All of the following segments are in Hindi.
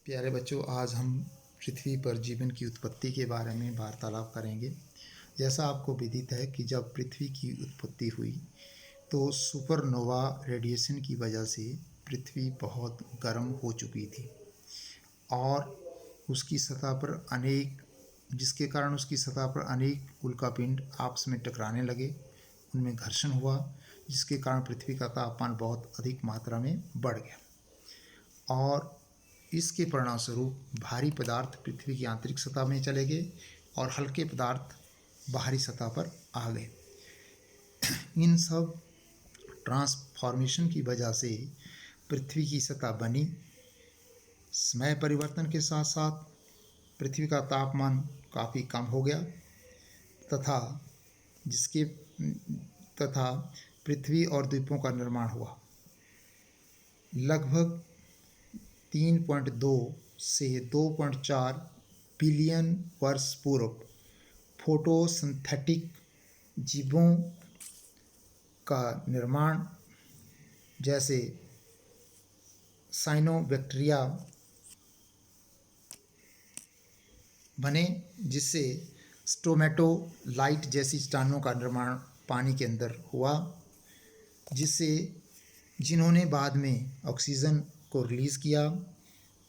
प्यारे बच्चों, आज हम पृथ्वी पर जीवन की उत्पत्ति के बारे में वार्तालाप करेंगे। जैसा आपको विदित है कि जब पृथ्वी की उत्पत्ति हुई तो सुपरनोवा रेडिएशन की वजह से पृथ्वी बहुत गर्म हो चुकी थी और उसकी सतह पर जिसके कारण उसकी सतह पर अनेक उल्कापिंड आपस में टकराने लगे, उनमें घर्षण हुआ, जिसके कारण पृथ्वी का तापमान बहुत अधिक मात्रा में बढ़ गया और इसके परिणामस्वरूप भारी पदार्थ पृथ्वी की आंतरिक सतह में चले गए और हल्के पदार्थ बाहरी सतह पर आ गए। इन सब ट्रांसफॉर्मेशन की वजह से पृथ्वी की सतह बनी। समय परिवर्तन के साथ साथ पृथ्वी का तापमान काफ़ी कम हो गया तथा पृथ्वी और द्वीपों का निर्माण हुआ। लगभग 3.2 से 2.4 बिलियन वर्ष पूर्व फोटोसिंथेटिक जीवों का निर्माण जैसे साइनोबैक्टीरिया बने, जिससे स्ट्रोमेटोलाइट जैसी चट्टानों का निर्माण पानी के अंदर हुआ, जिन्होंने बाद में ऑक्सीजन को रिलीज़ किया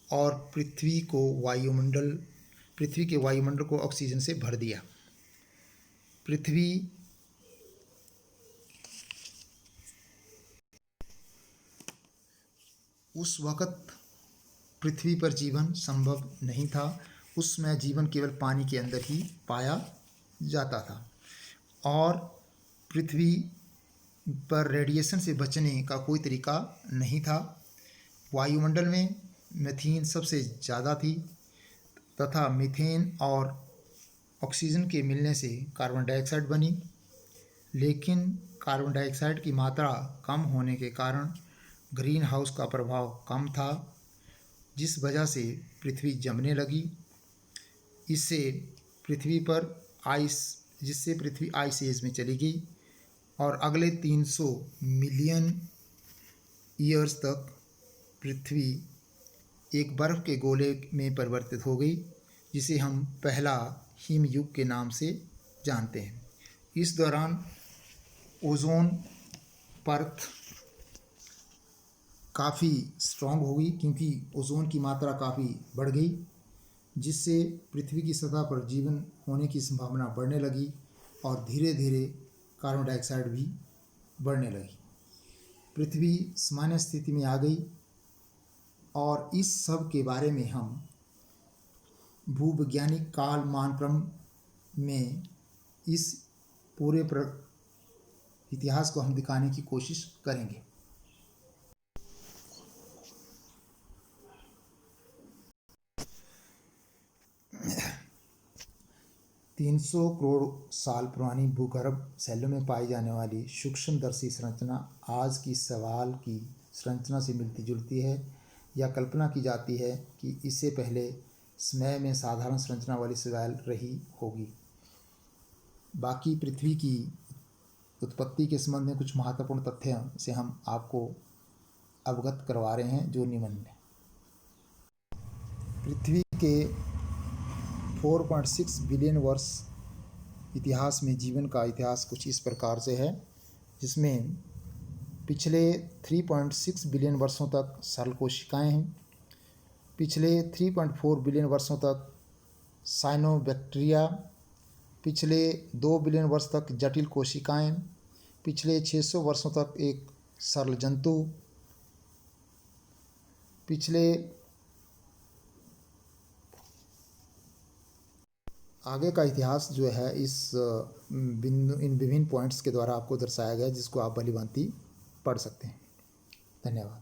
और पृथ्वी के वायुमंडल को ऑक्सीजन से भर दिया। उस वक़्त पृथ्वी पर जीवन संभव नहीं था। उस समय जीवन केवल पानी के अंदर ही पाया जाता था और पृथ्वी पर रेडिएशन से बचने का कोई तरीका नहीं था। वायुमंडल में मीथेन सबसे ज़्यादा थी तथा मीथेन और ऑक्सीजन के मिलने से कार्बन डाइऑक्साइड बनी, लेकिन कार्बन डाइऑक्साइड की मात्रा कम होने के कारण ग्रीन हाउस का प्रभाव कम था, जिस वजह से पृथ्वी जमने लगी। जिससे पृथ्वी आइस एज में चली गई और अगले 300 मिलियन ईयर्स तक पृथ्वी एक बर्फ़ के गोले में परिवर्तित हो गई, जिसे हम पहला हिमयुग के नाम से जानते हैं। इस दौरान ओजोन परत काफ़ी स्ट्रॉन्ग हो गई, क्योंकि ओजोन की मात्रा काफ़ी बढ़ गई, जिससे पृथ्वी की सतह पर जीवन होने की संभावना बढ़ने लगी और धीरे धीरे कार्बन डाइऑक्साइड भी बढ़ने लगी। पृथ्वी सामान्य स्थिति में आ गई और इस सब के बारे में हम भूवैज्ञानिक काल मानक्रम में इस पूरे इतिहास को हम दिखाने की कोशिश करेंगे। 300 करोड़ साल पुरानी भूगर्भ शैलों में पाई जाने वाली सूक्ष्मदर्शी संरचना आज की सवाल की संरचना से मिलती जुलती है। यह कल्पना की जाती है कि इससे पहले समय में साधारण संरचना वाली शैल रही होगी। बाकी पृथ्वी की उत्पत्ति के संबंध में कुछ महत्वपूर्ण तथ्यों से हम आपको अवगत करवा रहे हैं, जो निम्न है। पृथ्वी के 4.6 बिलियन वर्ष इतिहास में जीवन का इतिहास कुछ इस प्रकार से है, जिसमें पिछले 3.6 बिलियन वर्षों तक सरल कोशिकाएं हैं, पिछले 3.4 बिलियन वर्षों तक साइनोबैक्टीरिया, पिछले 2 बिलियन वर्ष तक जटिल कोशिकाएं, पिछले 600 वर्षों तक एक सरल जंतु, आगे का इतिहास जो है इन विभिन्न पॉइंट्स के द्वारा आपको दर्शाया गया, जिसको आप भली भांति पढ़ सकते हैं। धन्यवाद।